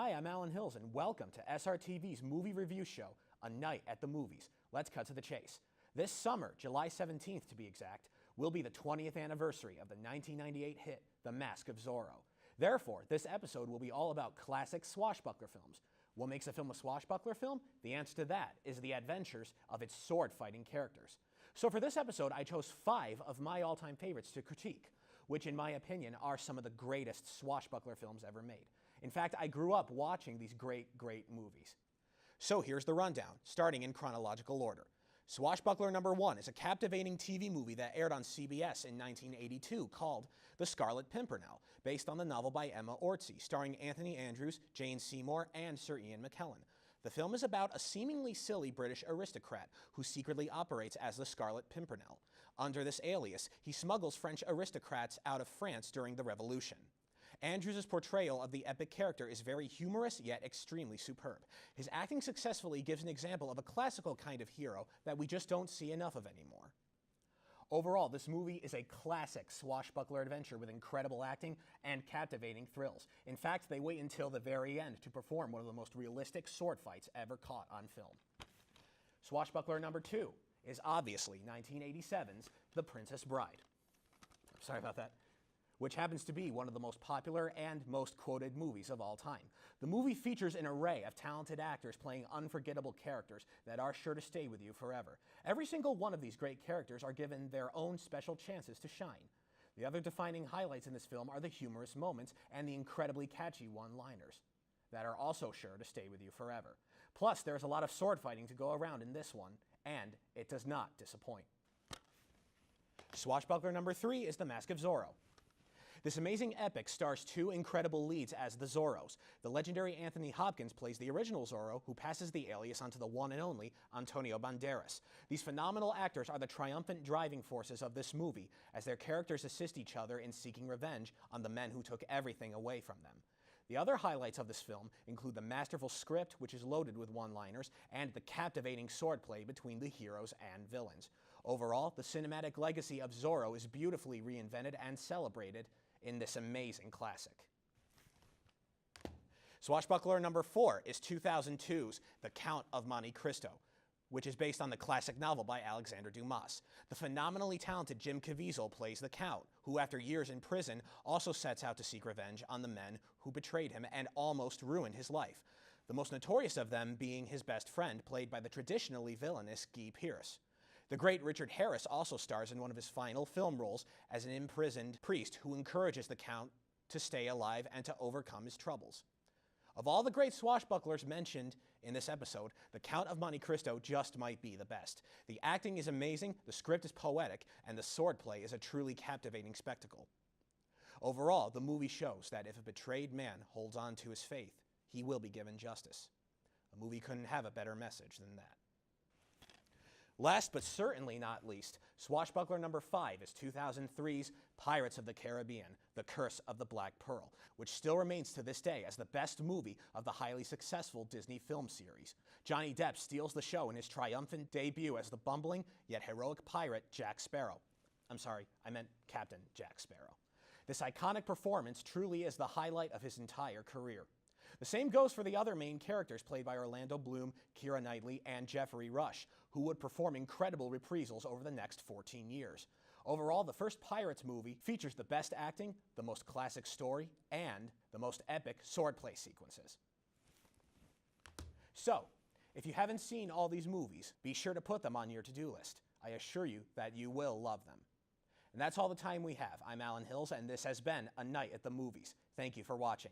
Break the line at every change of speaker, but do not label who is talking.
Hi, I'm Alan Hills, and welcome to SRTV's movie review show, A Night at the Movies. Let's cut to the chase. This summer, July 17th to be exact, will be the 20th anniversary of the 1998 hit, The Mask of Zorro. Therefore, this episode will be all about classic swashbuckler films. What makes a film a swashbuckler film? The answer to that is the adventures of its sword-fighting characters. So for this episode, I chose 5 of my all-time favorites to critique, which in my opinion are some of the greatest swashbuckler films ever made. In fact, I grew up watching these great movies. So here's the rundown, starting in chronological order. Swashbuckler number 1 is a captivating TV movie that aired on CBS in 1982 called The Scarlet Pimpernel, based on the novel by Emma Orczy, starring Anthony Andrews, Jane Seymour, and Sir Ian McKellen. The film is about a seemingly silly British aristocrat who secretly operates as the Scarlet Pimpernel. Under this alias, he smuggles French aristocrats out of France during the Revolution. Andrews' portrayal of the epic character is very humorous yet extremely superb. His acting successfully gives an example of a classical kind of hero that we just don't see enough of anymore. Overall, this movie is a classic swashbuckler adventure with incredible acting and captivating thrills. In fact, they wait until the very end to perform one of the most realistic sword fights ever caught on film. Swashbuckler number 2 is obviously 1987's The Princess Bride. Sorry about that. Which happens to be one of the most popular and most quoted movies of all time. The movie features an array of talented actors playing unforgettable characters that are sure to stay with you forever. Every single one of these great characters are given their own special chances to shine. The other defining highlights in this film are the humorous moments and the incredibly catchy one-liners that are also sure to stay with you forever. Plus, there's a lot of sword fighting to go around in this one, and it does not disappoint. Swashbuckler number 3 is The Mask of Zorro. This amazing epic stars 2 incredible leads as the Zorros. The legendary Anthony Hopkins plays the original Zorro, who passes the alias onto the one and only Antonio Banderas. These phenomenal actors are the triumphant driving forces of this movie, as their characters assist each other in seeking revenge on the men who took everything away from them. The other highlights of this film include the masterful script, which is loaded with one-liners, and the captivating swordplay between the heroes and villains. Overall, the cinematic legacy of Zorro is beautifully reinvented and celebrated in this amazing classic. Swashbuckler number 4 is 2002's The Count of Monte Cristo, which is based on the classic novel by Alexander Dumas. The phenomenally talented Jim Caviezel plays the Count, who after years in prison also sets out to seek revenge on the men who betrayed him and almost ruined his life. The most notorious of them being his best friend, played by the traditionally villainous Guy Pearce. The great Richard Harris also stars in one of his final film roles as an imprisoned priest who encourages the Count to stay alive and to overcome his troubles. Of all the great swashbucklers mentioned in this episode, The Count of Monte Cristo just might be the best. The acting is amazing, the script is poetic, and the swordplay is a truly captivating spectacle. Overall, the movie shows that if a betrayed man holds on to his faith, he will be given justice. A movie couldn't have a better message than that. Last but certainly not least, Swashbuckler number 5 is 2003's Pirates of the Caribbean, The Curse of the Black Pearl, which still remains to this day as the best movie of the highly successful Disney film series. Johnny Depp steals the show in his triumphant debut as the bumbling yet heroic pirate Jack Sparrow. I'm sorry, I meant Captain Jack Sparrow. This iconic performance truly is the highlight of his entire career. The same goes for the other main characters played by Orlando Bloom, Keira Knightley, and Jeffrey Rush, who would perform incredible reprisals over the next 14 years. Overall, the first Pirates movie features the best acting, the most classic story, and the most epic swordplay sequences. So, if you haven't seen all these movies, be sure to put them on your to-do list. I assure you that you will love them. And that's all the time we have. I'm Alan Hills, and this has been A Night at the Movies. Thank you for watching.